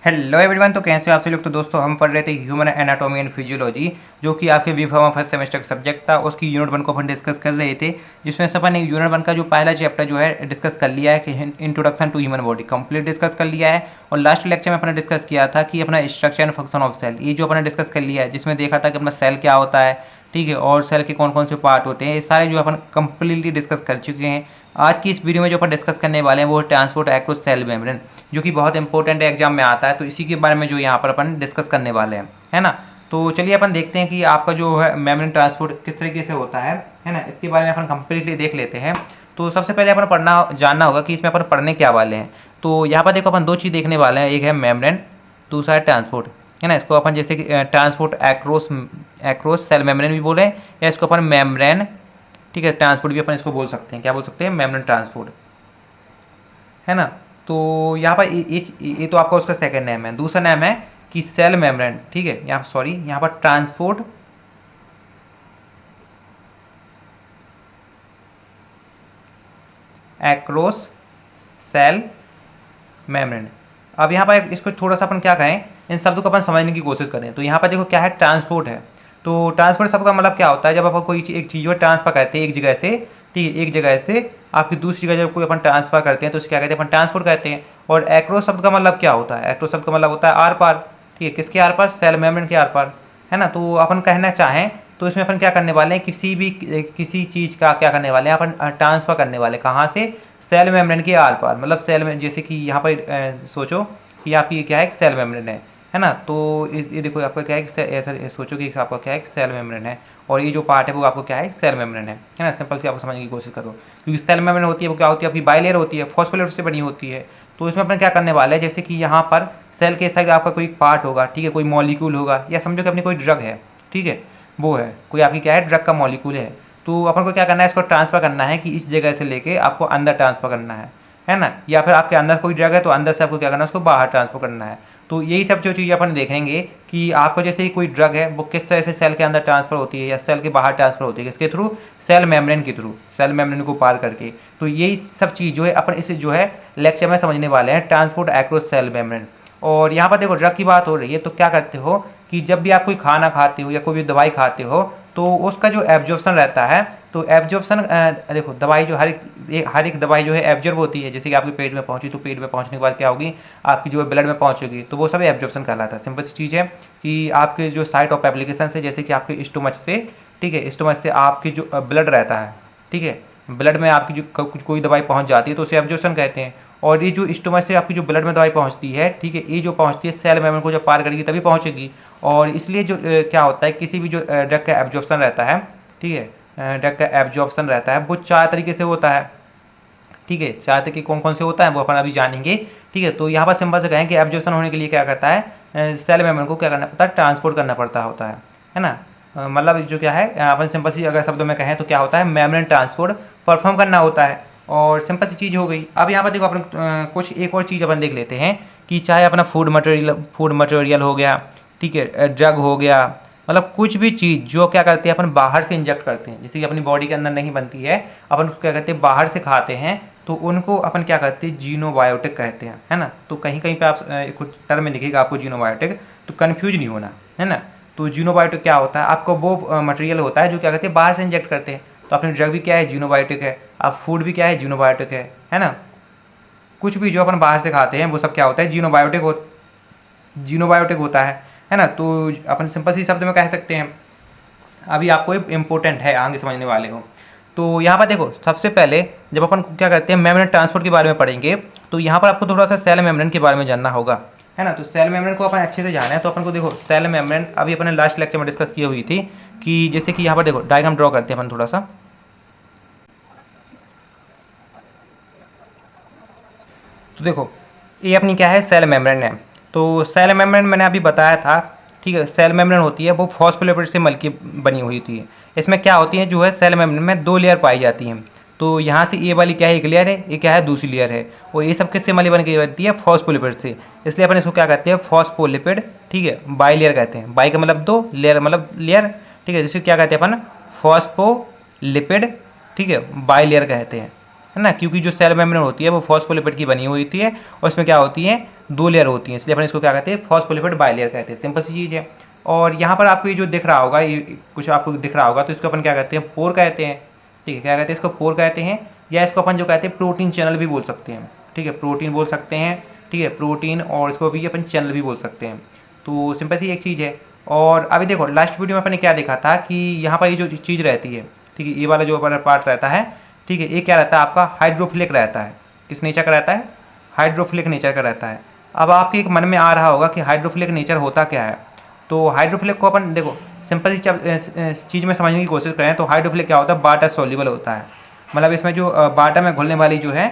Hello everyone. तो कैसे हो आप सभी लोग। तो दोस्तों हम पढ़ रहे थे ह्यूमन एनाटॉमी एंड फिजियोलॉजी, जो कि आपके बीफार्मा फर्स्ट सेमेस्टर का सब्जेक्ट था। उसकी यूनिट 1 को अपन डिस्कस कर रहे थे, जिसमें से अपन ने यूनिट 1 का जो पहला चैप्टर जो है डिस्कस कर लिया है कि introduction to human body complete discuss कर लिया है। और लास्ट लेक्चर में अपने डिस्कस किया था कि अपना structure and function of cell, ये जो अपने डिस्कस कर लिया है, जिसमें देखा था कि अपना सेल क्या होता है, ठीक है, और सेल के कौन कौन से पार्ट होते हैं, ये सारे जो अपन कंप्लीटली डिस्कस कर चुके हैं। आज की इस वीडियो में जो अपन डिस्कस करने वाले हैं वो ट्रांसपोर्ट एक्रोस सेल मेम्ब्रेन, जो कि बहुत इंपॉर्टेंट एग्जाम में आता है। तो इसी के बारे में जो यहाँ पर अपन डिस्कस करने वाले हैं, है ना। तो चलिए अपन देखते हैं कि आपका जो है मेम्ब्रेन ट्रांसपोर्ट किस तरीके से होता है ना। इसके बारे में अपन कंप्लीटली देख लेते हैं। तो सबसे पहले अपन जानना होगा कि इसमें अपन पढ़ने क्या वाले हैं। तो यहाँ पर देखो अपन दो चीज़ देखने वाले हैं, एक है मेम्ब्रेन, दूसरा है ट्रांसपोर्ट, है ना। इसको अपन जैसे कि ट्रांसपोर्ट एक्रोस सेल मेम्ब्रेन भी बोले, या इसको अपन मेम्ब्रेन, ठीक है, ट्रांसपोर्ट भी अपन इसको बोल सकते हैं। क्या बोल सकते हैं? मेम्ब्रेन ट्रांसपोर्ट, है ना। तो यहाँ पर ये तो आपका उसका सेकंड नेम है। दूसरा नेम है कि सेल मेम्ब्रेन, ठीक है। यहाँ पर ट्रांसपोर्ट एक्रोस सेल मेम्ब्रेन। अब यहाँ पर इसको थोड़ा सा अपन क्या करें, इन शब्दों को अपन समझने की कोशिश करें। तो यहाँ पर देखो क्या है, ट्रांसपोर्ट है। तो ट्रांसपोर्ट शब्द का मतलब क्या होता है, जब अपन कोई एक चीज़ को ट्रांसफर करते हैं एक जगह से, ठीक है, एक जगह से आपकी दूसरी जगह जब कोई अपन ट्रांसफर करते हैं तो उसे क्या कहते हैं, अपन ट्रांसपोर्ट कहते हैं। और एक्रोस शब्द का मतलब क्या होता है, एक्रोस शब्द का मतलब होता है आर पार, ठीक है। किसके आर पार? सेल मेम्ब्रेन के आर पार, है ना। तो अपन कहना चाहें तो इसमें अपन क्या करने वाले हैं, किसी चीज़ का क्या करने वाले हैं, अपन ट्रांसफर करने वाले, कहाँ से? सेल मेम्ब्रेन के आर पार। मतलब सेल में जैसे कि यहाँ पर सोचो कि आपकी क्या है, सेल मेम्ब्रेन है ना। तो ये देखो आपका क्या है, ऐसा सोचो कि आपका क्या है, सेल मेम्ब्रेन है, और ये जो पार्ट है वो आपको क्या है, सेल मेम्ब्रेन है ना। सिंपल सी आपको समझने की कोशिश करो, क्योंकि सेल मेम्ब्रेन होती है वो क्या होती है, आपकी बाइलेयर होती है, फॉस्फोलिपिड से बनी होती है। तो इसमें अपन क्या करने वाले हैं, जैसे कि यहाँ पर सेल के साइड आपका कोई पार्ट होगा, ठीक है, कोई मॉलिक्यूल होगा, या समझो कि अपनी कोई ड्रग है, ठीक है, वो है कोई आपकी क्या है, ड्रग का मॉलिक्यूल है। तो अपन को क्या करना है, इसको ट्रांसफ़र करना है कि इस जगह से लेके आपको अंदर ट्रांसफ़र करना है ना। या फिर आपके अंदर कोई ड्रग है तो अंदर से आपको क्या करना है, उसको बाहर ट्रांसफ़र करना है। तो यही सब जो चीज़ अपन देखेंगे कि आपको जैसे ही कोई ड्रग है वो किस तरह से सेल के अंदर ट्रांसफ़र होती है या सेल के बाहर ट्रांसफ़र होती है, किसके थ्रू? सेल मेम्ब्रेन के थ्रू, सेल मेम्ब्रेन को पार करके। तो यही सब चीज़ जो है अपन इसे जो है लेक्चर में समझने वाले हैं, ट्रांसपोर्ट एक्रोस सेल मेम्ब्रेन। और यहाँ पर देखो ड्रग की बात हो रही है, तो क्या करते हो कि जब भी आप कोई खाना खाते हो या कोई भी दवाई खाते हो तो उसका जो एब्जॉर्प्शन रहता है, तो एब्जॉर्प्शन देखो दवाई जो हर एक दवाई जो है एब्जॉर्ब होती है। जैसे कि आपके पेट में पहुंची तो पेट में पहुंचने के बाद क्या होगी, आपकी जो है ब्लड में पहुंचेगी, तो वो सब एब्जॉर्प्शन कहलाता है। सिंपल सी चीज़ है कि आपके जो साइट ऑफ एप्लीकेशन है, जैसे कि आपके स्टोमच से, ठीक है, स्टोमच से आपकी जो ब्लड रहता है, ठीक है, ब्लड में आपकी जो कोई दवाई पहुँच जाती है तो उसे एब्जॉर्प्शन कहते हैं। और ये जो स्टोमच से आपकी जो ब्लड में दवाई पहुंचती है, ठीक है, ये जो पहुंचती है सेल मेम्ब्रेन को जब पार करेगी तभी पहुंचेगी। और इसलिए जो क्या होता है, किसी भी जो ड्रग का एब्जॉर्प्शन रहता है, ठीक है, ड्रग का एब्जॉर्प्शन रहता है वो 4 तरीके से होता है, ठीक है। 4 तरीके कौन कौन से होता है वो अपन अभी जानेंगे, ठीक है। तो यहाँ पर सिंपल से कहें कि एब्जॉर्प्शन होने के लिए क्या करता है, सेल मेम्ब्रेन को क्या करना पड़ता है, ट्रांसपोर्ट करना पड़ता होता है ना। मतलब जो क्या है, अपन सिंपल सी अगर शब्दों में कहें तो क्या होता है, मेम्ब्रेन ट्रांसपोर्ट परफॉर्म करना होता है। और सिंपल सी चीज़ हो गई। अब यहाँ पर देखो अपन कुछ एक और चीज़ अपन देख लेते हैं कि चाहे अपना फूड मटेरियल हो गया, ठीक है, ड्रग हो गया, मतलब कुछ भी चीज़ जो क्या करते हैं अपन बाहर से इंजेक्ट करते हैं, जैसे कि अपनी बॉडी के अंदर नहीं बनती है, अपन क्या करते हैं बाहर से खाते हैं, तो उनको अपन क्या करते हैं, जीनोबायोटिक कहते हैं, है ना। तो कहीं कहीं पे आप कुछ टर्म लिखेगा आपको जीनोबायोटिक, तो कन्फ्यूज नहीं होना, है ना। तो जीनोबायोटिक क्या होता है, आपको वो मटेरियल होता है जो क्या करते हैं बाहर से इंजेक्ट करते हैं। तो अपनी ड्रग भी क्या है, जीनोबायोटिक है। अब फूड भी क्या है, जीनोबायोटिक है ना। कुछ भी जो अपन बाहर से खाते हैं वो सब क्या होता है, जीनोबायोटिक होता है ना। तो अपन सिंपल सी शब्द में कह सकते हैं। अभी आपको इम्पोर्टेंट है, आगे समझने वाले हो। तो यहाँ पर देखो सबसे पहले जब अपन क्या करते हैं मेम्ब्रेन ट्रांसपोर्ट के बारे में पढ़ेंगे, तो यहाँ पर आपको थोड़ा सा सेल मेम्ब्रेन के बारे में जानना होगा, है ना। तो सेल मेम्ब्रेन को अपन अच्छे से जाना है, तो अपन को देखो सेल मेम्ब्रेन अभी अपने लास्ट लेक्चर में डिस्कस की हुई थी कि जैसे कि यहाँ पर देखो डायग्राम ड्रॉ करते हैं अपन थोड़ा सा। तो देखो ये अपनी क्या है, सेल मेम्ब्रेन है। तो सेल मेम्ब्रेन मैंने अभी बताया था, ठीक है, सेल मेम्ब्रेन होती है वो फॉस्फोलिपिड से मिलकर बनी हुई होती है। इसमें क्या होती है जो है, सेल मेम्ब्रेन में 2 लेयर पाई जाती हैं। तो यहाँ से ये वाली क्या है, एक लेयर है, ये क्या है, दूसरी लेयर है। और ये सब किससे मिली बन के बनती है, फॉस्फोलिपिड से। इसलिए अपन इसको क्या कहते हैं, फॉस्फोलिपिड, ठीक है, बाई लेयर कहते हैं। बाई का मतलब 2, लेयर मतलब लेयर, ठीक है। जिसको क्या कहते हैं अपन, फॉस्फोलिपिड, ठीक है, बाई लेयर कहते हैं, है ना। क्योंकि जो सेल मेम्ब्रेन होती है वो फॉस्फोलिपिड की बनी हुई होती है, और इसमें क्या होती है, 2 लेयर होती हैं, इसलिए अपन इसको क्या कहते हैं, फॉस्फोलिपिड बाइलेयर कहते हैं। सिंपल सी चीज़ है। और यहाँ पर आपको ये जो दिख रहा होगा, ये कुछ आपको दिख रहा होगा, तो इसको अपन क्या कहते हैं, पोर कहते हैं। ठीक है, क्या कहते हैं इसको, पोर कहते हैं, या इसको अपन जो कहते हैं प्रोटीन चैनल भी बोल सकते हैं। ठीक है, प्रोटीन बोल सकते हैं। ठीक है, प्रोटीन, और इसको भी अपन चैनल भी बोल सकते हैं। तो सिंपल सी एक चीज़ है। और अभी देखो लास्ट वीडियो में अपन ने क्या देखा था कि यहाँ पर ये जो चीज़ रहती है, ठीक है, ये वाला जो अपन पार्ट रहता है, ठीक है, ये क्या रहता है आपका, हाइड्रोफिलिक रहता है। किस नेचर का रहता है, हाइड्रोफिलिक नेचर का रहता है। अब आपके एक मन में आ रहा होगा कि हाइड्रोफिलिक नेचर होता क्या है। तो हाइड्रोफिलिक को अपन देखो सिंपल सी चीज़ में समझने की कोशिश करें तो हाइड्रोफिलिक क्या होता है, वाटर सॉल्युबल होता है। मतलब इसमें जो वाटर में घुलने वाली जो है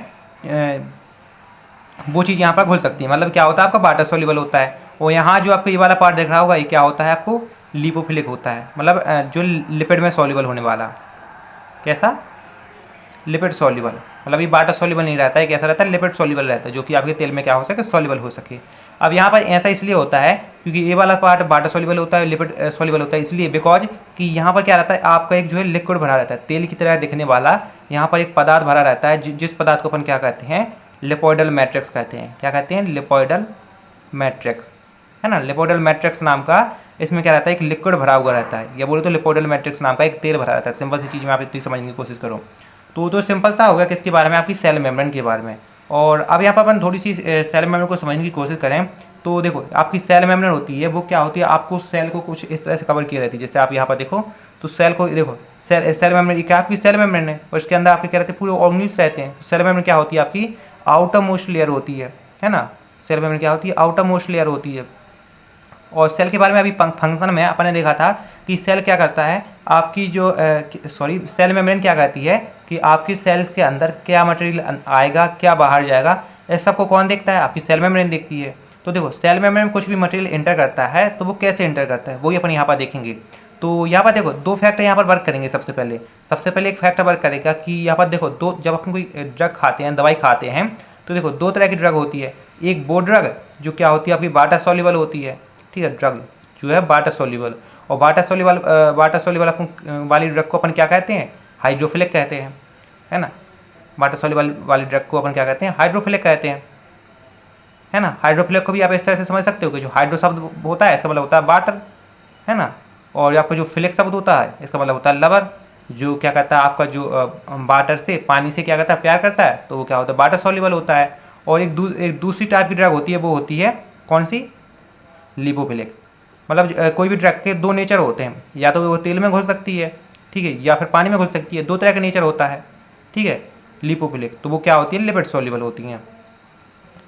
वो चीज़ यहाँ पर घुल सकती है। मतलब क्या होता है आपका, वाटर सॉल्युबल होता है। और यहाँ जो आपको ये वाला पार्ट दिख रहा होगा, ये क्या होता है आपको, लिपोफिलिक होता है। मतलब जो लिपिड में सॉल्युबल होने वाला। कैसा, लिपिड सॉल्युबल। मतलब ये वाटर सॉल्युबल नहीं रहता है, कैसा रहता है, लिपिड सॉल्युबल रहता है, जो कि आपके तेल में क्या हो सके, सॉल्युबल हो सके। अब यहाँ पर ऐसा इसलिए होता है क्योंकि ये वाला पार्ट वाटर सॉल्युबल होता है, लिपिड सॉल्युबल होता है, इसलिए बिकॉज कि यहाँ पर क्या रहता है आपका एक जो है लिक्विड भरा रहता है, तेल की तरह दिखने वाला। यहाँ पर एक पदार्थ भरा रहता है, जिस पदार्थ को अपन क्या कहते हैं, लिपोइडल मैट्रिक्स कहते हैं। क्या कहते हैं, लिपोइडल मैट्रिक्स, है ना। लिपोइडल मैट्रिक्स नाम का इसमें क्या रहता है, एक लिक्विड भरा हुआ रहता है, या बोले तो लिपोइडल मैट्रिक्स नाम का एक तेल भरा रहता है। सिंपल सी चीज़ में आप इतनी समझने की कोशिश करो तो सिंपल सा होगा किसके बारे में, आपकी सेल मेम्ब्रेन के बारे में। और अब यहाँ पर अपन थोड़ी सी सेल मेम्ब्रेन को समझने की कोशिश करें तो देखो आपकी सेल मेम्ब्रेन होती है, वो क्या होती है, आपको सेल को कुछ इस तरह से कवर किया रहती है। जैसे आप यहाँ पर देखो तो सेल को देखो, सेल मेम्ब्रेन क्या आपकी सेल मेम्ब्रेन है, और इसके अंदर आपके क्या रहते हैं, पूरे ऑर्गेनिल्स रहते हैं। तो सेल मेम्ब्रेन क्या होती है, आपकी आउटर मोस्ट लेयर होती है ना। सेल मेम्ब्रेन क्या होती है, आउटर मोस्ट लेयर होती है। और सेल के बारे में अभी फंक्शन में अपन ने देखा था कि सेल क्या करता है, आपकी जो सेल मेम्ब्रेन क्या करती है कि आपकी सेल्स के अंदर क्या मटेरियल आएगा, क्या बाहर जाएगा, इस सबको कौन देखता है, आपकी सेल मेम्ब्रेन देखती है। तो देखो सेल मेम्ब्रेन में कुछ भी मटेरियल इंटर करता है तो वो कैसे इंटर करता है, वही अपन यहाँ पर देखेंगे। तो यहाँ पर देखो 2 फैक्टर यहाँ पर वर्क करेंगे। सबसे पहले एक फैक्टर वर्क करेगा कि यहाँ पर देखो जब अपन कोई ड्रग खाते हैं, दवाई खाते हैं, तो देखो 2 तरह की ड्रग होती है। एक वो ड्रग जो क्या होती है आपकी वाटर सॉल्युबल होती है, ठीक है, ड्रग जो है वाटर सॉल्युबल। और वाटर सॉल्युबल अपन वाली ड्रग को अपन क्या कहते हैं, हाइड्रोफिलिक कहते हैं, है ना। वाटर सॉल्युबल वाली ड्रग को अपन क्या कहते हैं, हाइड्रोफिलिक कहते हैं, है ना। हाइड्रोफिलिक को भी आप इस तरह से समझ सकते हो कि जो हाइड्रो शब्द होता है इसका मतलब होता है वाटर, है ना। और आपका जो फिलिक शब्द होता है इसका मतलब होता है लवर, जो क्या कहता है आपका जो वाटर से, पानी से क्या करता है, प्यार करता है, तो वो क्या होता है, वाटर सॉल्युबल होता है। और एक दूसरी टाइप की ड्रग होती है, वो होती है कौन सी, लिपोफिलिक। मतलब कोई भी ड्रग के 2 नेचर होते हैं, या तो वो तेल में घुल सकती है, ठीक है, या फिर पानी में घुल सकती है। 2 तरह का नेचर होता है, ठीक है। लिपोफिलिक तो वो क्या होती है, लिपिड सॉल्युबल होती हैं,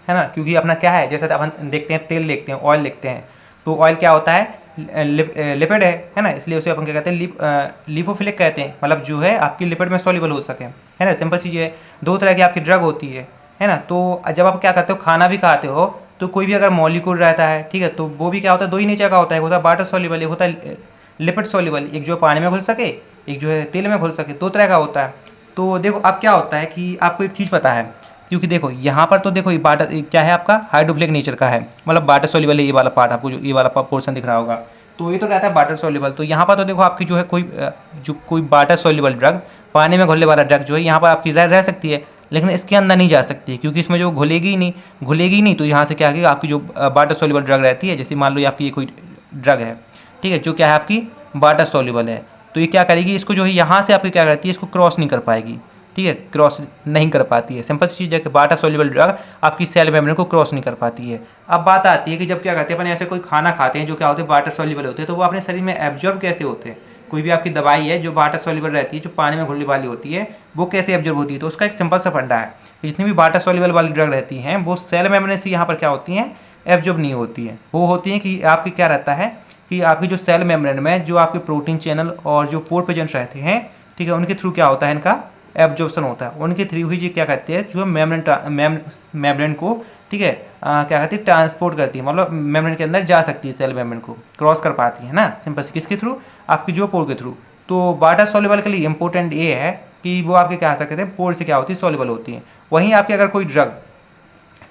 है ना। क्योंकि अपना क्या है, जैसे अपन देखते हैं तेल देखते हैं, ऑयल देखते हैं, तो ऑयल क्या होता है, लिपिड है ना। इसलिए उसे अपन क्या कहते हैं, लिपोफिलिक कहते हैं। मतलब जो है आपकी लिपिड में सॉल्युबल हो सके, है ना। सिंपल चीज़ है। 2 तरह की आपकी ड्रग होती है ना। तो जब आप क्या करते हो, खाना भी खाते हो, तो कोई भी अगर मॉलिक्यूल रहता है, ठीक है, तो वो भी क्या होता है, 2 ही नेचर का होता है। एक होता है वाटर सॉल्युबल, एक होता है लिपिड सॉल्युबल। एक जो पानी में घुल सके, एक जो है तेल में घुल सके, 2 तरह का होता है। तो देखो अब क्या होता है कि आपको एक चीज़ पता है, क्योंकि देखो यहाँ पर तो देखो ये वाटर क्या है आपका, हाइड्रोफिलिक नेचर का है, मतलब वाटर सॉल्युबल है। ये वाला पार्ट आपको जो ये वाला पोर्शन दिख रहा होगा, तो ये तो रहता है वाटर सॉल्युबल। तो यहाँ पर तो देखो आपकी जो है कोई वाटर सॉल्युबल ड्रग, पानी में घुलने वाला ड्रग जो है यहाँ पर आपकी रह सकती है, लेकिन इसके अंदर नहीं जा सकती है, क्योंकि इसमें जो घुलेगी ही नहीं। तो यहाँ से क्या है, आपकी जो वाटर सॉल्युबल ड्रग रहती है, जैसे मान लो ये आपकी ये कोई ड्रग है, ठीक है, जो क्या है आपकी वाटर सॉल्युबल है, तो ये क्या करेगी, इसको जो है यहाँ से आपकी क्या करती है, इसको क्रॉस नहीं कर पाएगी, ठीक है, क्रॉस नहीं कर पाती है। सिंपल सी चीज़ है कि वाटर सॉल्युबल ड्रग आपकी सेल मेम्ब्रेन को क्रॉस नहीं कर पाती है। अब बात आती है कि जब क्या करते हैं अपन, ऐसे कोई खाना खाते हैं जो क्या होते हैं, वाटर सॉल्युबल होते हैं, तो वो अपने शरीर में एब्जॉर्ब कैसे होते हैं। कोई भी आपकी दवाई है जो वाटर सॉल्युबल रहती है, जो पानी में घुलने वाली होती है, वो कैसे एब्जॉर्ब होती है। तो उसका एक सिंपल सा फंडा है, जितनी भी वाटर सॉल्युबल वाली ड्रग रहती हैं वो सेल मेम्ब्रेन से यहाँ पर क्या होती हैं, एब्जॉर्ब नहीं होती हैं। वो होती हैं कि आपकी क्या रहता है कि आपकी जो सेल मेम्ब्रेन में जो आपके प्रोटीन चैनल और जो पोर प्रेजेंट रहते हैं, ठीक है, उनके थ्रू क्या होता है, इनका एब्जॉर्प्शन होता है। उनके थ्रू ही क्या कहते हैं, जो मेम्ब्रेन को, ठीक है, क्या कहती है, ट्रांसपोर्ट करती है। मतलब मेम्ब्रेन के अंदर जा सकती है, सेल मेम्ब्रेन को क्रॉस कर पाती है ना। सिंपल से किसके थ्रू, आपकी जो पोर के थ्रू। तो वाटर सॉल्युबल के लिए इंपॉर्टेंट ये है कि वो आपके क्या सकते हैं, पोर से क्या होती है, सॉल्युबल होती है। वहीं आपके अगर कोई ड्रग,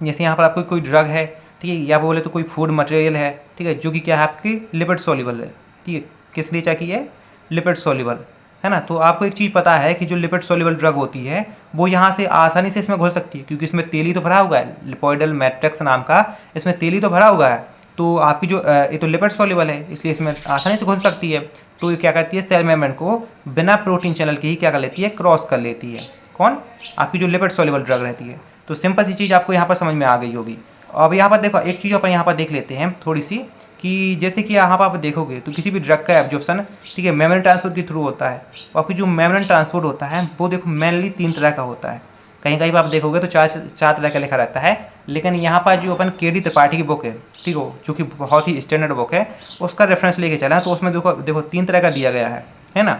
जैसे यहाँ पर आपको कोई ड्रग है, ठीक है, या बोले तो कोई फूड मटेरियल है, ठीक है, जो कि क्या है आपकी लिपिड सॉल्युबल है, ठीक है, किस नेचर की है, लिपिड सॉल्युबल, है ना। तो आपको एक चीज़ पता है कि जो लिपिड सोल्यूबल ड्रग होती है वो यहाँ से आसानी से इसमें घुल सकती है, क्योंकि इसमें तेल ही तो भरा हुआ है, लिपोइडल मैट्रिक्स नाम का इसमें तेल ही तो भरा हुआ है। तो आपकी जो ये तो लिपिड सोल्यूबल है, इसलिए इसमें आसानी से घुल सकती है। तो ये क्या करती है, सेल मेम्ब्रेन को बिना प्रोटीन चैनल के ही क्या कर लेती है, क्रॉस कर लेती है। कौन? आपकी जो लिपिड सोल्यूबल ड्रग रहती है। तो सिंपल सी चीज़ आपको यहाँ पर समझ में आ गई होगी। अब यहाँ पर देखो एक चीज़ अपन यहाँ पर देख लेते हैं थोड़ी सी, कि जैसे कि यहाँ पर आप देखोगे तो किसी भी ड्रग का एब्जॉर्प्शन, ठीक है, मेम्ब्रेन ट्रांसपोर्ट के थ्रू होता है। और आपकी जो मेम्ब्रेन ट्रांसपोर्ट होता है वो देखो मेनली 3 तरह का होता है। कहीं कहीं आप देखोगे तो चार तरह का लिखा रहता है, लेकिन यहाँ पर जो अपन के डी त्रिपाठी की बुक है, ठीक हो, जो कि बहुत ही स्टैंडर्ड बुक है, उसका रेफरेंस लेके चला तो उसमें देखो 3 तरह का दिया गया है ना।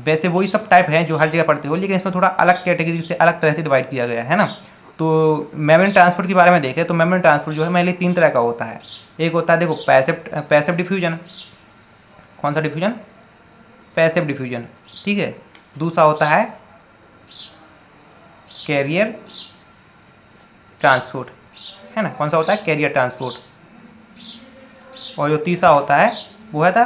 वैसे वही सब टाइप हैं जो हर जगह पढ़ते हो, लेकिन इसमें थोड़ा अलग कैटेगरी से अलग तरह से डिवाइड किया गया है ना। तो मेम्ब्रेन ट्रांसपोर्ट के बारे में देखें तो मेम्ब्रेन ट्रांसपोर्ट जो है मेनली 3 तरह का होता है। एक होता है देखो पैसिव डिफ्यूजन। कौन सा डिफ्यूजन? पैसिव डिफ्यूजन, ठीक है। दूसरा होता है कैरियर ट्रांसपोर्ट, है ना। कौन सा होता है? Carrier transport. और जो तीसरा होता है वो है था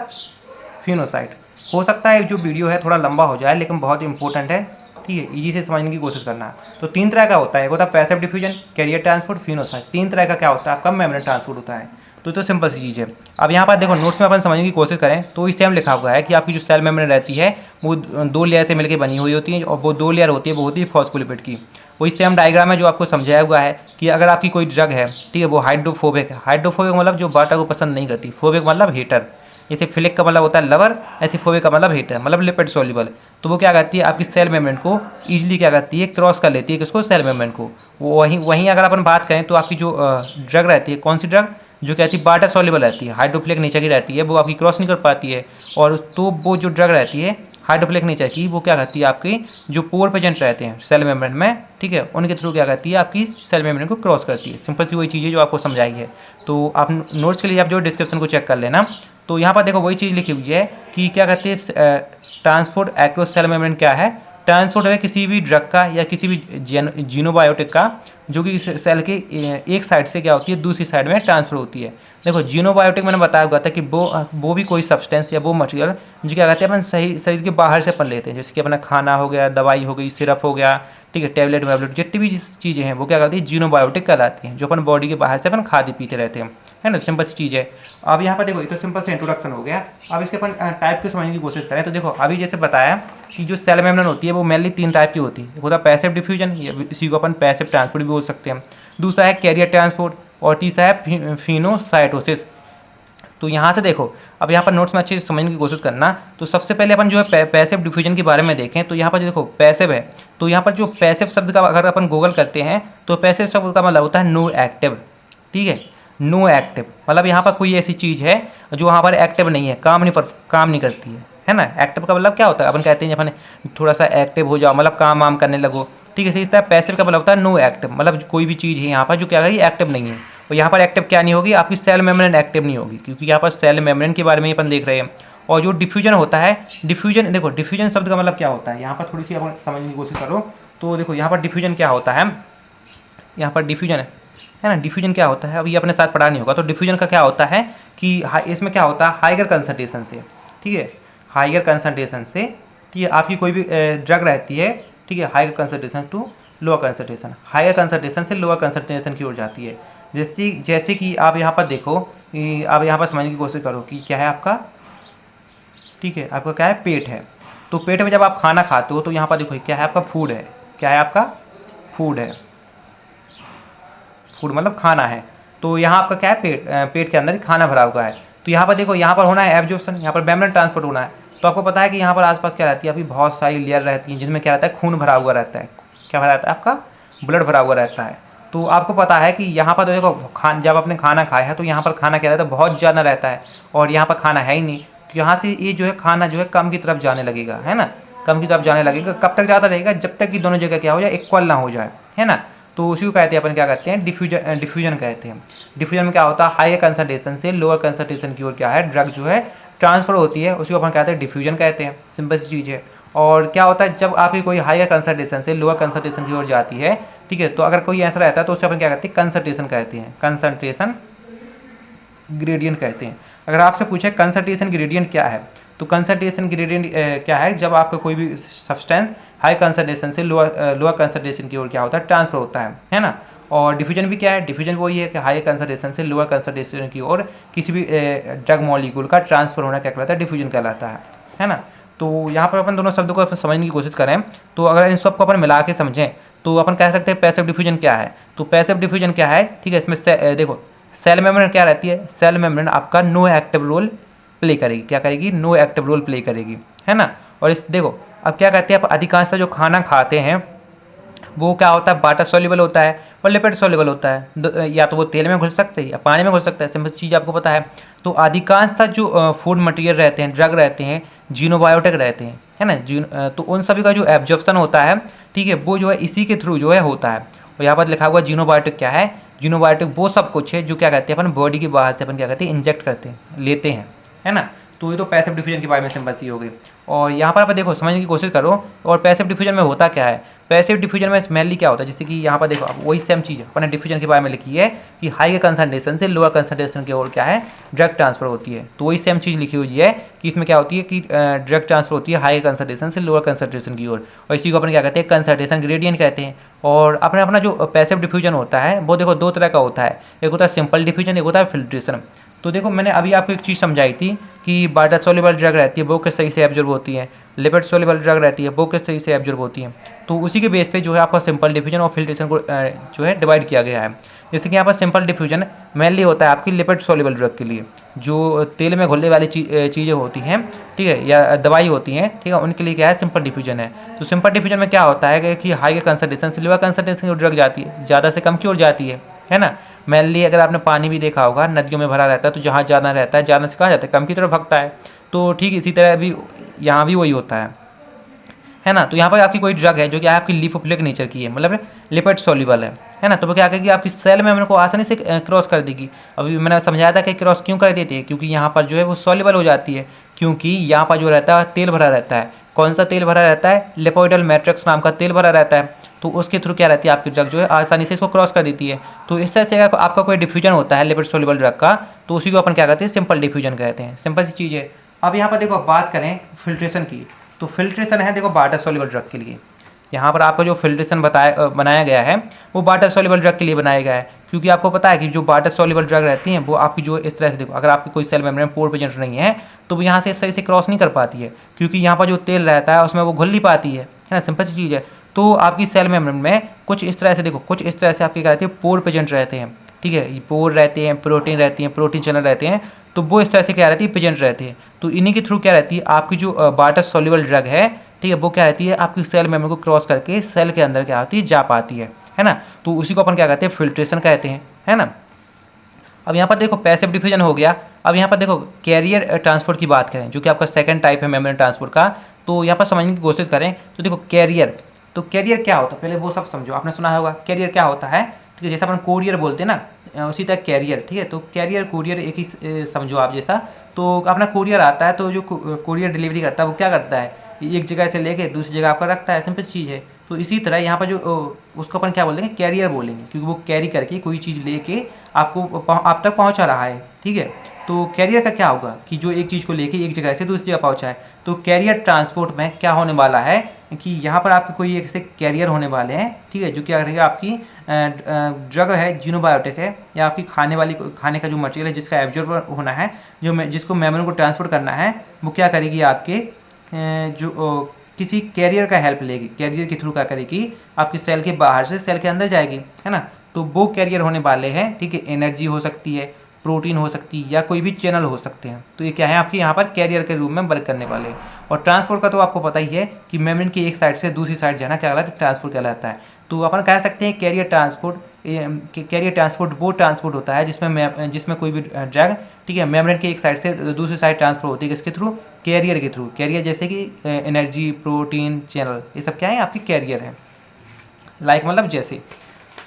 फिनोसाइट। हो सकता है जो वीडियो है थोड़ा लंबा हो जाए, लेकिन बहुत इंपॉर्टेंट है, ठीक है, इजी से समझने की कोशिश करना है। तो 3 तरह का होता है, एक होता है पैसिव डिफ्यूजन, कैरियर ट्रांसपोर्ट, फिनोसाइट। 3 तरह का क्या होता है आपका मेम्ब्रेन ट्रांसपोर्ट होता है। तो सिंपल सी चीज़ है। अब यहाँ पर देखो नोट्स में अपन समझने की कोशिश करें तो इस सेम लिखा हुआ है कि आपकी जो सेल मेम्ब्रेन रहती है वो 2 लेयर से मिलकर बनी हुई होती है, और वो 2 लेयर होती है वो होती है फॉस्फोलिपिड की। वही सेम डायग्राम है जो आपको समझाया हुआ है कि अगर आपकी कोई ड्रग है, ठीक है, वो हाइड्रोफोबिक है। हाइड्रोफोबिक मतलब जो वाटर को पसंद नहीं करती, फोबिक मतलब हीटर। जैसे फिलिक का मतलब होता है लवर, ऐसे फोबिक का मतलब हीटर, मतलब लिपिड सोल्यूबल। तो वो क्या करती है आपकी सेल मेम्ब्रेन को ईजिली क्या करती है, क्रॉस कर लेती है किसको, सेल मेम्ब्रेन को। वो वहीं अगर अपन बात करें तो आपकी जो ड्रग रहती है, कौन सी ड्रग, जो कहती है वाटर सॉल्युबल रहती है, हाइड्रोफिलिक नेचर की रहती है, वो आपकी क्रॉस नहीं कर पाती है। और तो वो जो ड्रग रहती है हाइड्रोफिलिक नेचर की, वो क्या करती है आपकी जो पोर प्रेजेंट रहते हैं सेल मेम्ब्रेन में, ठीक है, उनके थ्रू क्या करती है आपकी सेल मेम्ब्रेन को क्रॉस करती है। सिंपल सी वही चीज़ है जो आपको समझाई है। तो आप नोट्स के लिए आप जो डिस्क्रिप्शन को चेक कर लेना। तो यहाँ पर देखो वही चीज़ लिखी हुई है कि क्या कहते हैं ट्रांसपोर्ट एक्रोस सेल मेम्ब्रेन क्या है। ट्रांसपोर्ट है किसी भी ड्रग का या किसी भी जीनोबायोटिक का जो कि सेल के एक साइड से क्या होती है दूसरी साइड में ट्रांसफर होती है। देखो जीनोबायोटिक मैंने बताया हुआ था कि वो भी कोई सब्सटेंस या वो मटेरियल जो क्या कहते हैं अपन सही शरीर के बाहर से अपन लेते हैं, जैसे कि अपना खाना हो गया, दवाई हो गई, सिरप हो गया, ठीक है, टैबलेट वैबलेट, जितनी भी चीज़ें हैं वो क्या करती है जीनोबायोटिक कहलाती हैं, जो अपन बॉडी के बाहर से अपन खाते पीते रहते हैं, है ना। सिंपल सी चीज़ है। अब यहाँ पर देखो ये तो सिंपल से इंट्रोडक्शन हो गया। अब इसके अपन टाइप को समझने की कोशिश करें तो देखो अभी जैसे बताया कि जो सेल मेम्ब्रेन होती है वो मेनली 3 टाइप की होती है। एक होता है पैसिव डिफ्यूजन, इसी को अपन पैसिव ट्रांसपोर्ट भी बोल सकते हैं। दूसरा है कैरियर ट्रांसपोर्ट और तीसरा है फिनोसाइटोसिस। तो यहाँ से देखो अब यहाँ पर नोट्स में अच्छे से समझने की कोशिश करना। तो सबसे पहले अपन जो है पैसिव डिफ्यूजन के बारे में देखें तो यहाँ पर देखो पैसिव है, तो यहाँ पर जो पैसिव शब्द का अगर अपन गूगल करते हैं तो पैसिव शब्द का मतलब होता है नो एक्टिव, ठीक है, नो एक्टिव मतलब यहाँ पर कोई ऐसी चीज़ है जो वहाँ पर एक्टिव नहीं है, काम नहीं करती है ना। एक्टिव का मतलब क्या होता है, अपन कहते हैं अपन थोड़ा सा एक्टिव हो जाओ, मतलब काम वाम करने लगो, ठीक है। इसी तरह पैसिव का मतलब होता है नो एक्टिव, मतलब कोई भी चीज़ है यहाँ पर जो क्या है एक्टिव नहीं है। और यहाँ पर एक्टिव क्या नहीं होगी, आपकी सेल मेम्ब्रेन एक्टिव नहीं होगी, क्योंकि यहाँ पर सेल मेम्ब्रेन के बारे में अपन देख रहे हैं। और जो डिफ्यूजन होता है, डिफ्यूजन देखो डिफ्यूजन शब्द का मतलब क्या होता है, यहाँ पर थोड़ी सी अपन समझने की कोशिश करो। तो देखो यहाँ पर डिफ्यूजन क्या होता है, यहाँ पर डिफ्यूजन है ना, डिफ्यूजन क्या होता है अभी अपने साथ पढ़ा नहीं होगा। तो डिफ्यूजन का क्या होता है कि इसमें क्या होता है हाइगर कंसंट्रेशन से, ठीक है, हाइगर कंसंट्रेशन से, ठीक है, आपकी कोई भी ड्रग रहती है, ठीक है, higher concentration to lower concentration, higher concentration से लोअर कंसंट्रेशन की ओर जाती है। जैसे कि आप यहाँ पर देखो कि आप यहाँ पर समझने की कोशिश करो कि क्या है आपका, ठीक है, आपका क्या है पेट है। तो पेट में जब आप खाना खाते हो तो यहाँ पर देखो क्या है आपका फूड है, क्या है आपका फूड है, फूड मतलब खाना है। तो यहाँ आपका क्या है पेट के अंदर खाना भरा हुआ है। तो यहाँ पर देखो यहाँ पर होना है एब्जॉर्प्शन, यहाँ पर मेम्ब्रेन ट्रांसपोर्ट होना है। तो आपको पता है कि यहाँ पर आसपास क्या रहती है अभी बहुत सारी लेयर रहती हैं जिनमें क्या रहता है खून भरा हुआ रहता है, क्या भरा रहता है आपका ब्लड भरा हुआ रहता है। तो आपको पता है कि यहाँ पर तो देखो जब आपने खाना खाया है तो यहाँ पर खाना क्या रहता है बहुत ज़्यादा रहता है, और यहाँ पर खाना है ही नहीं। तो यहाँ से ये जो है खाना जो है कम की तरफ जाने लगेगा, है ना, कम की तरफ जाने लगेगा। कब तक जाता रहेगा, जब तक कि दोनों जगह क्या हो जाए इक्वल ना हो जाए, है ना। तो उसी को कहते हैं अपन क्या कहते हैं डिफ्यूजन कहते हैं। डिफ्यूजन में क्या होता है हाई कंसंट्रेशन से लोअर कंसंट्रेशन की ओर क्या है ड्रग जो है ट्रांसफर होती है, उसी को अपन कहते हैं डिफ्यूजन कहते हैं। सिंपल सी चीज़ है। और क्या होता है जब आपकी कोई हाई कंसंट्रेशन से लोअर कंसंट्रेशन की ओर जाती है, ठीक है, तो अगर कोई ऐसा रहता है तो उसे अपन क्या कहते हैं कंसंट्रेशन कहते हैं, कंसंट्रेशन ग्रेडियंट कहते हैं। अगर आपसे पूछे कंसंट्रेशन ग्रेडियंट क्या है, तो कंसंट्रेशन ग्रेडियंट क्या है, जब आपका कोई भी सब्सटेंस हाई कंसंट्रेशन से लोअर कंसंट्रेशन की ओर क्या होता है, ट्रांसफर होता है ना। और डिफ्यूजन भी क्या है, डिफ्यूजन वही है कि हाई कंसंट्रेशन से लोअर कंसंट्रेशन की ओर किसी भी ड्रग मॉलिक्यूल का ट्रांसफर होना क्या कहलाता है, डिफ्यूजन कहलाता है ना। तो यहाँ पर अपन दोनों शब्दों को समझने की कोशिश करें, तो अगर इन सबको अपन मिला के समझें तो अपन कह सकते हैं पैसिव डिफ्यूजन क्या है। तो पैसिव डिफ्यूजन क्या है, ठीक है, इसमें देखो सेल मेम्ब्रेन क्या रहती है, सेल मेम्ब्रेन आपका नो एक्टिव रोल प्ले करेगी, क्या करेगी, नो एक्टिव रोल प्ले करेगी, है ना। और इस देखो अब क्या कहते हैं, आप अधिकांशतः जो खाना खाते हैं वो क्या होता है, वाटर सॉल्युबल होता है और लिपिड सॉल्युबल होता है, या तो वो तेल में घुल सकते हैं या पानी में घुल सकता है, सिंपल चीज़ आपको पता है। तो अधिकांशतः जो फूड मटेरियल रहते हैं, ड्रग रहते हैं, जीनोबायोटिक रहते हैं, है ना, तो उन सभी का जो एब्जॉर्प्शन होता है, ठीक है, वो जो है इसी के थ्रू जो है होता है। और यहाँ पर लिखा हुआ जीनोबायोटिक क्या है, जीनोबायोटिक वो सब कुछ है जो क्या कहते हैं अपन बॉडी के बाहर से अपन क्या कहते हैं इंजेक्ट करते हैं, लेते हैं, है ना। तो ये तो पैसिव डिफ्यूजन के बारे में सिंपल सी हो गई। और यहाँ पर आप देखो समझने की कोशिश करो, और पैसिव डिफ्यूजन में होता क्या है, पैसिव डिफ्यूजन में मेनली क्या होता है, जैसे कि यहाँ पर देखो आप वही सेम चीज़ अपने डिफ्यूजन के बारे में लिखी है कि हाई कंसंट्रेशन से लोअर कंसंट्रेशन की ओर क्या है, ड्रग ट्रांसफर होती है। तो वही सेम चीज़ लिखी हुई है कि इसमें क्या होती है कि ड्रग ट्रांसफर होती है हाई कंसंट्रेशन से लोअर कंसंट्रेशन की ओर, और इसी को अपन क्या कहते हैं, कंसंट्रेशन ग्रेडियंट कहते हैं। और अपना जो पैसिव डिफ्यूजन होता है वो देखो दो तरह का होता है, एक होता है सिंपल डिफ्यूजन, एक होता है फिल्ट्रेशन। तो देखो मैंने अभी आपको एक चीज़ समझाई थी कि वाटर सॉल्युबल ड्रग रहती है वो किस तरीके से एब्जॉर्ब होती है, लिपिड सॉल्युबल ड्रग रहती है वो किस तरीके से एब्जॉर्ब होती है। तो उसी के बेस पे जो है आपका सिंपल डिफ्यूजन और फिल्ट्रेशन को जो है डिवाइड किया गया है। जैसे कि यहाँ पर सिंपल डिफ्यूजन मेनली होता है आपकी लिपिड सॉल्युबल ड्रग के लिए, जो तेल में घुलने वाली चीज़ें होती हैं, ठीक है, या दवाई होती हैं, ठीक है, उनके लिए क्या है सिंपल डिफ्यूजन है। तो सिंपल डिफ्यूजन में क्या होता है कि हाई कंसंट्रेशन से लोअर कंसंट्रेशन की ड्रग जाती है, ज़्यादा से कम की ओर जाती है ना। मेनली अगर आपने पानी भी देखा होगा नदियों में भरा रहता है, तो जहाँ ज़्यादा रहता है ज़्यादा से कहाँ जाता है, कम की तरफ भगता है। तो ठीक इसी तरह भी यहाँ भी वही होता है ना। तो यहाँ पर आपकी कोई ड्रग है जो कि आपकी लिपोफिलिक नेचर की है, मतलब लिपिड सॉल्युबल है ना, तो वो क्या करेगी आपकी सेल मेम्ब्रेन को आसानी से क्रॉस कर देगी। अभी मैंने समझाया था कि क्रॉस क्यों कर देती है, क्योंकि यहाँ पर जो है वो सॉल्युबल हो जाती है, क्योंकि यहाँ पर जो रहता है तेल भरा रहता है। कौन सा तेल भरा रहता है, लिपोइडल मैट्रिक्स नाम का तेल भरा रहता है, तो उसके थ्रू क्या रहती है आपकी ड्रग जो है आसानी से इसको क्रॉस कर देती है। तो इस तरह से अगर आपका कोई डिफ्यूजन होता है लिपिड सॉल्युबल ड्रग का, तो उसी को अपन क्या कहते हैं, सिंपल डिफ्यूजन कहते हैं, सिंपल सी चीज़ है। अब यहाँ पर देखो बात करें फिल्ट्रेशन की, तो फिल्ट्रेशन है देखो वाटर सॉल्युबल ड्रग के लिए। यहाँ पर आपका जो फिल्ट्रेशन बनाया गया है वो वाटर सॉल्युबल ड्रग के लिए बनाया गया है, क्योंकि आपको पता है कि जो वाटर सॉल्युबल ड्रग रहती हैं वो आपकी जो इस तरह से देखो, अगर आपकी कोई सेल मेम्ब्रेन पोर प्रेजेंट नहीं है तो वो यहाँ से इस तरह से क्रॉस नहीं कर पाती है, क्योंकि यहाँ पर जो तेल रहता है उसमें वो घुल नहीं पाती है ना, सिंपल सी चीज़ है। तो आपकी सेल मेम्ब्रेन में कुछ इस तरह से देखो, कुछ इस तरह से आपकी क्या रहती है, पोर प्रेजेंट रहते हैं, ठीक है, ये पोर रहते हैं, प्रोटीन रहती हैं, प्रोटीन चैनल रहते हैं, तो वो इस तरह से क्या रहती है, प्रेजेंट रहते हैं। तो इन्हीं के थ्रू क्या रहती है आपकी जो वाटर सॉल्युबल ड्रग है, ठीक है, वो क्या रहती है आपकी सेल मेम्ब्रेन को क्रॉस करके सेल के अंदर क्या होती है, जा पाती है ना। तो उसी को अपन क्या कहते हैं, फिल्ट्रेशन कहते हैं, है ना। अब यहाँ पर देखो पैसिव डिफ्यूजन हो गया। अब यहाँ पर देखो कैरियर ट्रांसपोर्ट की बात करें, जो कि आपका सेकंड टाइप है मेम्ब्रेन ट्रांसपोर्ट का, तो यहाँ पर समझने की कोशिश करें। तो देखो कैरियर, तो कैरियर क्या होता है पहले वो सब समझो। आपने सुना होगा कैरियर क्या होता है, ठीक है, जैसे अपन कोरियर बोलते हैं ना, उसी तरह कैरियर, ठीक है। तो कैरियर कोरियर एक ही समझो आप जैसा। तो अपना कोरियर आता है, तो जो कोरियर डिलीवरी करता है वो क्या करता है, एक जगह से लेके दूसरी जगह आपका रखता है, सिंपल चीज़ है। तो इसी तरह यहाँ पर जो उसको अपन क्या बोलेंगे, कैरियर बोलेंगे, क्योंकि वो कैरी करके कोई चीज़ लेके आपको आप तक पहुँचा रहा है, ठीक है। तो कैरियर का क्या होगा कि जो एक चीज़ को लेके एक जगह से दूसरी जगह पहुँचाए। तो कैरियर ट्रांसपोर्ट में क्या होने वाला है कि यहाँ पर आपके कोई एक ऐसे कैरियर होने वाले हैं, ठीक है, जो क्या करेगा आपकी ड्रग है, जीनोबायोटिक है, या आपकी खाने का जो मटेरियल है जिसका एब्जॉर्ब होना है, जिसको मेम्ब्रेन को ट्रांसपोर्ट करना है, वो क्या करेगी आपके जो किसी कैरियर का हेल्प लेगी, कैरियर के थ्रू क्या करेगी आपकी सेल के बाहर से सेल के अंदर जाएगी, है ना। तो वो कैरियर होने वाले हैं, ठीक है, एनर्जी हो सकती है, प्रोटीन हो सकती है, या कोई भी चैनल हो सकते हैं। तो ये क्या है आपके यहाँ पर कैरियर के रूप में वर्क करने वाले। और ट्रांसपोर्ट का तो आपको पता ही है कि मेम्ब्रेन की एक साइड से दूसरी साइड जाना क्या कहलाता है, ट्रांसपोर्ट कहलाता है। तो अपन कह सकते हैं कैरियर ट्रांसपोर्ट वो ट्रांसपोर्ट होता है जिसमें कोई भी ड्रग, ठीक है, मेम्ब्रेन की एक साइड से दूसरी साइड ट्रांसफर होती है, किसके थ्रू, कैरियर के थ्रू। कैरियर जैसे कि एनर्जी, प्रोटीन, चैनल, ये सब क्या है आपकी कैरियर है, लाइक मतलब जैसे।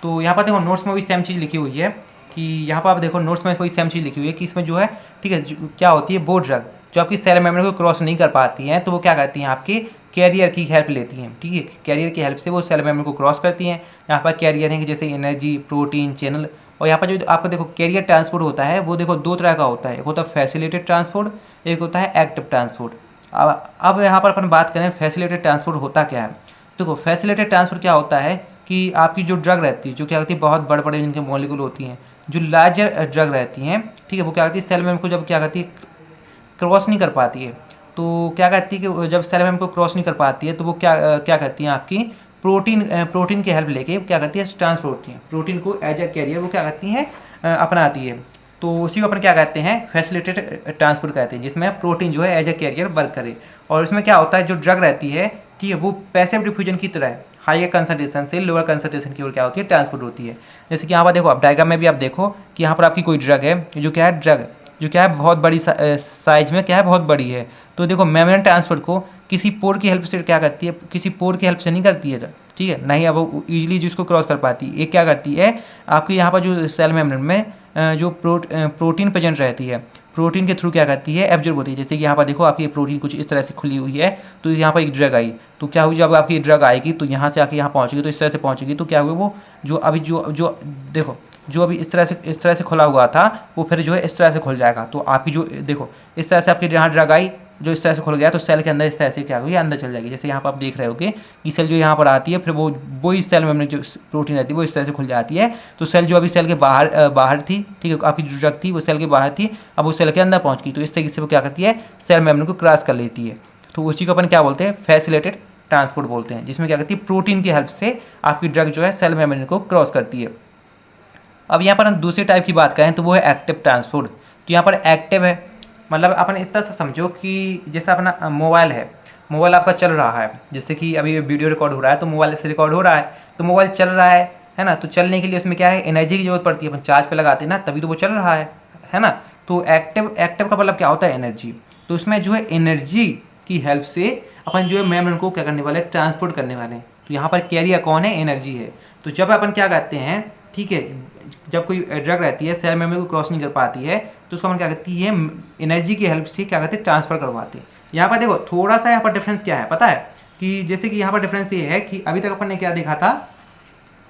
तो यहाँ पर देखो नोट्स में भी सेम चीज़ लिखी हुई है कि यहाँ पर आप देखो नोट्स में वही सेम चीज़ लिखी हुई है कि इसमें जो है, ठीक है, क्या होती है वो ड्रग जो आपकी सेल मेम्ब्रेन को क्रॉस नहीं कर पाती हैं, तो वो क्या करती हैं आपकी कैरियर की हेल्प लेती हैं, ठीक है, कैरियर की हेल्प से वो सेल मेम्ब्रेन को क्रॉस करती हैं। यहाँ पर कैरियर हैं कि जैसे एनर्जी, प्रोटीन, चैनल और यहाँ पर जो आपको देखो कैरियर ट्रांसपोर्ट होता है वो देखो दो तरह का होता है, एक होता है फैसिलिटेड ट्रांसपोर्ट, एक होता है एक्टिव ट्रांसपोर्ट। अब यहाँ पर अपन बात करें फैसिलिटेड ट्रांसपोर्ट होता क्या है। देखो फैसिलिटेड ट्रांसपोर्ट क्या होता है कि आपकी जो ड्रग रहती है, जो क्या होती है बहुत बड़े बड़े जिनके मॉलिक्यूल होती हैं, जो लार्जर ड्रग रहती हैं, ठीक है, वो क्या करती है सेल मेम्ब्रेन को जब क्या करती है क्रॉस नहीं कर पाती है, तो क्या करती है कि जब सेल मेम्ब्रेन को क्रॉस नहीं कर पाती है तो वो क्या करती हैं आपकी प्रोटीन की हेल्प लेके क्या करती है ट्रांसपोर्ट होती है, प्रोटीन को एज ए कैरियर वो क्या करती हैं अपनाती है। तो उसी को अपन क्या कहते हैं फैसिलिटेटेड ट्रांसपोर्ट कहते हैं, जिसमें प्रोटीन जो है एज ए कैरियर वर्क करे। और इसमें क्या होता है जो ड्रग रहती है, ठीक है, वो पैसिव डिफ्यूजन की तरह हायर कंसंट्रेशन से लोअर कंसंट्रेशन की ओर क्या होती है ट्रांसपोर्ट होती है। जैसे कि यहाँ पर देखो आप डायग्राम में भी आप देखो कि यहाँ पर आपकी कोई ड्रग है जो क्या है बहुत बड़ी साइज में क्या है बहुत बड़ी है, तो देखो मेम्ब्रेन ट्रांसपोर्ट को किसी पोर की हेल्प से क्या करती है, किसी पोर की हेल्प से नहीं करती है, ठीक है, नहीं अब वो ईजिली जिसको क्रॉस कर पाती है। ये क्या करती है आपकी यहाँ पर जो सेल मेम्ब्रेन में जो प्रोटीन प्रेजेंट रहती है, प्रोटीन के थ्रू क्या करती है एब्जॉर्ब होती है। जैसे कि यहाँ पर देखो आपकी प्रोटीन कुछ इस तरह से खुली हुई है, तो यहाँ पर एक ड्रग आई, तो क्या हुई जब आपकी ड्रग आएगी तो यहाँ से आके यहाँ पहुँचेगी, तो इस तरह से पहुँचेगी, तो क्या हुआ वो जो अभी जो देखो जो अभी इस तरह से खुला हुआ था वो फिर जो है इस तरह से खुल जाएगा। तो आपकी जो देखो इस तरह से आपकी यहाँ ड्रग आई जो इस तरह से खुल गया, तो सेल के अंदर इस तरह से क्या होगी अंदर चल जाएगी। जैसे यहाँ पर आप देख रहे होगे कि सेल जो यहाँ पर आती है फिर वो इस सेल में जो प्रोटीन रहती है वो इस तरह से खुल जाती है। तो सेल जो अभी सेल के बाहर थी, ठीक है, आपकी जो ड्रग थी वो सेल के बाहर थी, अब वो सेल के अंदर पहुँच गई, तो इस तरीके से वो क्या करती है सेल मेम्ब्रेन को क्रॉस कर लेती है। तो उसी को अपन क्या बोलते हैं फैसिलिटेटेड ट्रांसपोर्ट बोलते हैं, जिसमें क्या करती है प्रोटीन की हेल्प से आपकी ड्रग जो है सेल मेम्ब्रेन को क्रॉस करती है। अब यहाँ पर हम दूसरे टाइप की बात करें तो वो है एक्टिव ट्रांसपोर्ट। तो यहाँ पर एक्टिव है मतलब अपन इस तरह से समझो कि जैसे अपना मोबाइल है, मोबाइल आपका चल रहा है, जैसे कि अभी वीडियो रिकॉर्ड हो रहा है तो मोबाइल से रिकॉर्ड हो रहा है, तो मोबाइल चल रहा है ना, तो चलने के लिए उसमें क्या है एनर्जी की जरूरत पड़ती है, अपन चार्ज पे लगाते हैं ना तभी तो वो चल रहा है ना। तो एक्टिव का मतलब क्या होता है एनर्जी, तो उसमें जो है एनर्जी की हेल्प से अपन जो है मेम्ब्रेन को क्या करने वाले ट्रांसपोर्ट करने वाले हैं। तो यहाँ पर कैरियर कौन है एनर्जी है। तो जब अपन क्या करते हैं, ठीक है, जब कोई ड्रग रहती है सेल मेम्ब्रेन को क्रॉस नहीं कर पाती है तो उसको हम क्या करती है एनर्जी की हेल्प से क्या करते हैं ट्रांसफर करवाते हैं। यहाँ पर देखो थोड़ा सा यहाँ पर डिफरेंस क्या है पता है कि जैसे कि यहाँ पर डिफरेंस ये है कि अभी तक अपन ने क्या देखा था,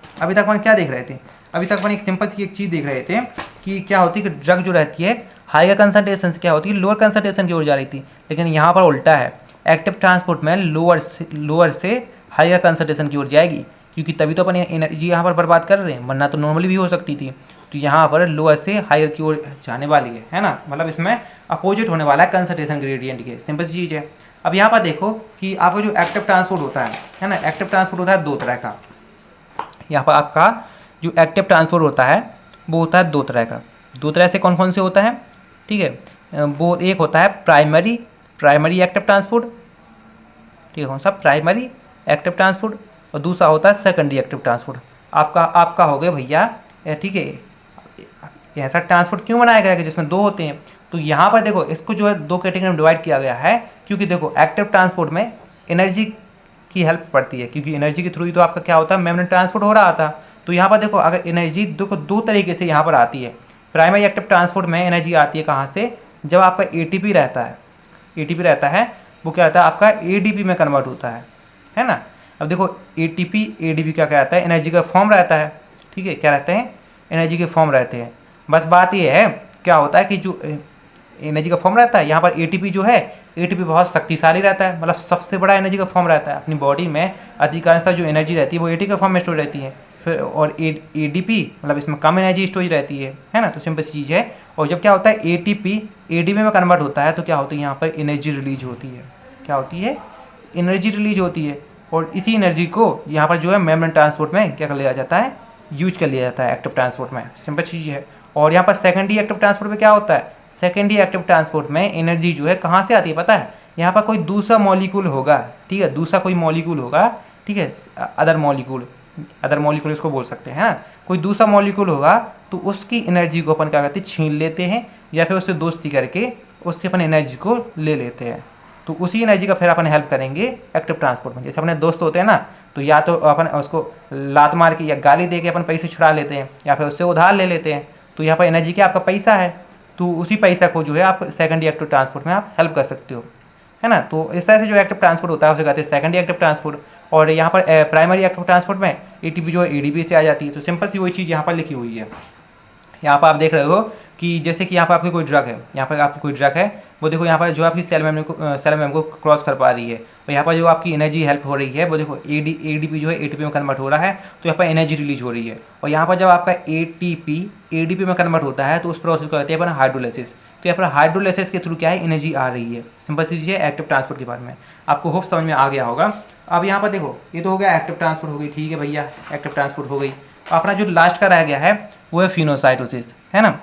अभी तक अपन क्या देख रहे थे, अभी तक अपन एक सिंपल सी एक चीज़ देख रहे थे कि क्या होती है कि ड्रग जो रहती है हायर कंसंट्रेशन से क्या होती है लोअर कंसंट्रेशन की ओर जा रही थी, लेकिन यहाँ पर उल्टा है, एक्टिव ट्रांसपोर्ट में लोअर से हायर कंसंट्रेशन की ओर जाएगी, क्योंकि तभी तो अपन एनर्जी यहाँ पर बर्बाद कर रहे हैं, वरना तो नॉर्मली भी हो सकती थी। तो यहाँ पर लोअर से हायर की ओर जाने वाली है ना, मतलब इसमें अपोजिट होने वाला है कंसंट्रेशन ग्रेडियंट के, सिंपल सी चीज़ है। अब यहाँ पर देखो कि आपका जो एक्टिव ट्रांसपोर्ट होता है ना, एक्टिव ट्रांसपोर्ट होता है दो तरह का। यहाँ पर आपका जो एक्टिव ट्रांसपोर्ट होता है वो होता है दो तरह का। दो तरह से कौन कौन से होता है, ठीक है, वो एक होता है प्राइमरी एक्टिव ट्रांसपोर्ट, ठीक है, कौन सा प्राइमरी एक्टिव ट्रांसपोर्ट, और दूसरा होता है सेकेंडरी एक्टिव ट्रांसपोर्ट। आपका हो गया भैया, ठीक है, ऐसा ट्रांसपोर्ट क्यों बनाया गया है जिसमें दो होते हैं। तो यहाँ पर देखो इसको जो है दो कैटेगरी में डिवाइड किया गया है, क्योंकि देखो एक्टिव ट्रांसपोर्ट में एनर्जी की हेल्प पड़ती है, क्योंकि एनर्जी के थ्रू ही तो आपका क्या होता है मेम्ब्रेन ट्रांसपोर्ट हो रहा था। तो यहाँ पर देखो अगर एनर्जी देखो दो तरीके से यहाँ पर आती है। प्राइमरी एक्टिव ट्रांसपोर्ट में एनर्जी आती है कहाँ से, जब आपका एटीपी रहता है वो क्या रहता है आपका एडीपी में कन्वर्ट होता है ना। अब देखो एटीपी एडीपी क्या कहता है एनर्जी का फॉर्म रहता है, ठीक है, क्या रहते हैं एनर्जी के फॉर्म रहते हैं। बस बात ये है क्या होता है कि जो एनर्जी का फॉर्म रहता है यहाँ पर एटीपी जो है एटीपी बहुत शक्तिशाली रहता है, मतलब सबसे बड़ा एनर्जी का फॉर्म रहता है। अपनी बॉडी में अधिकांशतः जो एनर्जी रहती है वो एटीपी के फॉर्म में स्टोर रहती है, फिर और एडीपी मतलब इसमें कम एनर्जी स्टोरेज रहती है ना, तो सिंपल चीज़ है। और जब क्या होता है एटीपी एडीपी में कन्वर्ट होता है तो क्या होती है यहाँ पर एनर्जी रिलीज होती है, क्या होती है एनर्जी रिलीज होती है, और इसी एनर्जी को यहाँ पर जो है मेम्ब्रेन ट्रांसपोर्ट में क्या कर लिया जाता है यूज कर लिया जाता है एक्टिव ट्रांसपोर्ट में, सिंपल चीज़ है। और यहाँ पर सेकेंडरी एक्टिव ट्रांसपोर्ट में क्या होता है, सेकेंडरी एक्टिव ट्रांसपोर्ट में एनर्जी जो है कहाँ से आती है पता है, यहाँ पर कोई दूसरा मॉलिक्यूल होगा, ठीक है, दूसरा कोई मॉलिक्यूल होगा, ठीक है, अदर मॉलिक्यूल इसको बोल सकते हैं, कोई दूसरा मॉलिक्यूल होगा तो उसकी एनर्जी को अपन क्या करते हैं छीन लेते हैं, या फिर उससे दोस्ती करके उससे अपन एनर्जी को ले लेते हैं। तो उसी एनर्जी का फिर अपन हेल्प करेंगे एक्टिव ट्रांसपोर्ट में। जैसे अपने दोस्त होते हैं ना, तो या तो अपन उसको लात मार के या गाली दे के अपन पैसे छुड़ा लेते हैं, या फिर उससे उधार ले लेते हैं। तो यहाँ पर एनर्जी क्या आपका पैसा है, तो उसी पैसा को जो है आप सेकेंडरी एक्टिव ट्रांसपोर्ट में आप हेल्प कर सकते हो, है ना। तो इस तरह से जो एक्टिव ट्रांसपोर्ट होता है उसे कहते हैं सेकेंडरी एक्टिव ट्रांसपोर्ट। और यहाँ पर प्राइमरी एक्टिव ट्रांसपोर्ट में एटीपी जो है एडीपी से आ जाती है। तो सिंपल सी वही चीज़ यहाँ पर लिखी हुई है। यहाँ पर आप देख रहे हो कि जैसे कि यहाँ पर आपकी कोई ड्रग है, यहाँ पर आपकी कोई ड्रग है, वो देखो यहाँ पर जो आपकी सेल मेम्ब्रेन को क्रॉस कर पा रही है, और यहाँ पर जो आपकी एनर्जी हेल्प हो रही है वो देखो एडीपी जो है एटीपी में कन्वर्ट हो रहा है, तो यहाँ पर एनर्जी रिलीज हो रही है। और यहाँ पर जब आपका एटीपी एडीपी में कन्वर्ट होता है तो उस प्रोसेस को कहते हैं अपन हाइड्रोलाइसिस। तो यहाँ पर हाइड्रोलाइसिस के थ्रू क्या है, एनर्जी आ रही है। सिंपल सी चीज़ है एक्टिव ट्रांसपोर्ट के बारे में, आपको होप समझ में आ गया होगा। अब यहाँ पर देखो ये तो हो गया एक्टिव ट्रांसपोर्ट हो गई, ठीक है भैया, एक्टिव ट्रांसपोर्ट हो गई। अपना जो लास्ट का रह गया है वो है फिनोसाइटोसिस, है ना।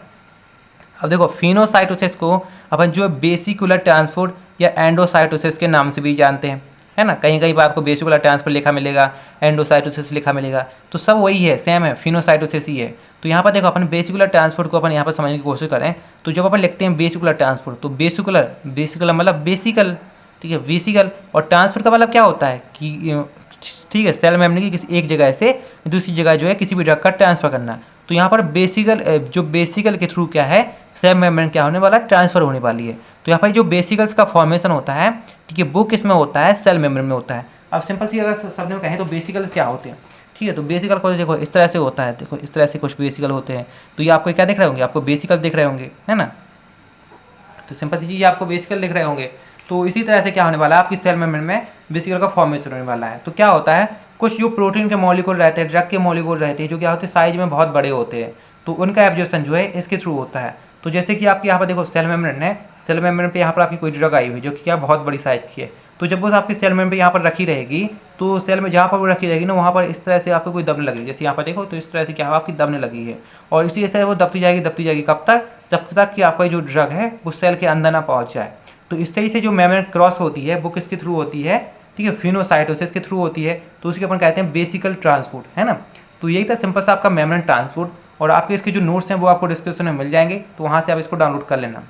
अब देखो फिनोसाइटोसिस को अपन जो बेसिकुलर ट्रांसपोर्ट या एंडोसाइटोसिस के नाम से भी जानते हैं, है ना। कहीं कहीं पर आपको बेसिकुलर ट्रांसपोर्ट लिखा मिलेगा, एंडोसाइटोसिस लिखा मिलेगा, तो सब वही है, सेम है, फिनोसाइटोसिस ही है। तो यहाँ पर देखो अपन बेसिकुलर ट्रांसपोर्ट को अपन यहाँ पर समझने की कोशिश करें, तो जब अपन लिखते हैं बेसिकुलर ट्रांसपोर्ट, तो बेसिकुलर मतलब बेसिकल, ठीक है, वेसिकल। और ट्रांसपोर्ट का मतलब क्या होता है कि ठीक है, सेल मेम्ब्रेन की किसी एक जगह से दूसरी जगह जो है किसी भी ड्रग का ट्रांसफर करना। तो यहाँ पर बेसिकल के थ्रू क्या है, सेल मेम्ब्रेन क्या होने वाला है, ट्रांसफर होने वाली है। तो यहाँ पर जो बेसिकल्स का फॉर्मेशन होता है, ठीक है, वो किस में होता है, सेल मेम्ब्रेन में होता है। अब सिंपल सी अगर शब्द में कहें तो बेसिकल्स क्या होते हैं, ठीक है। तो बेसिकल को देखो इस तरह से होता है, देखो इस तरह से कुछ बेसिकल होते हैं। तो ये आपको क्या दिख रहे होंगे, आपको बेसिकल दिख रहे होंगे, है ना। तो सिंपल सी चीज़ आपको बेसिकल दिख रहे होंगे। तो इसी तरह से क्या होने वाला है, आपकी सेल मेम्ब्रेन में बेसिकल का फॉर्मेशन होने वाला है। तो क्या होता है, कुछ जो प्रोटीन के मॉलिक्यूल रहते हैं, ड्रग के मॉलिक्यूल रहते हैं, जो क्या होते हैं, साइज में बहुत बड़े होते हैं, तो उनका एब्जॉर्प्शन जो है इसके थ्रू होता है। तो जैसे कि आपके यहाँ पर देखो सेल मेम्ब्रेन है, सेल मेम्ब्रेन पे यहाँ पर आपकी कोई ड्रग आई हुई जो कि क्या बहुत बड़ी साइज की है। तो जब वो आपकी सेल मेम्ब्रेन यहाँ पर रखी रहेगी, तो सेल में जहाँ पर वो रखी रहेगी ना, वहाँ पर इस तरह से आपको कोई दबने लगेगी। जैसे यहाँ पर देखो, तो इस तरह से क्या आपकी दबने लगी है, और इसी तरह वो दबती जाएगी, कब तक, जब तक कि आपका जो ड्रग है वो सेल के अंदर ना पहुँच जाए। तो इस तरह से जो मेम्ब्रेन क्रॉस होती है वो किसके थ्रू होती है, ठीक है, फिनोसाइटोसिस के थ्रू होती है। तो उसके अपन कहते हैं बेसिकल ट्रांसपोर्ट, है ना। तो यही था सिंपल सा आपका मेम्ब्रेन ट्रांसपोर्ट। और आपके इसके जो नोट्स हैं वो आपको डिस्क्रिप्शन में मिल जाएंगे, तो वहाँ से आप इसको डाउनलोड कर लेना।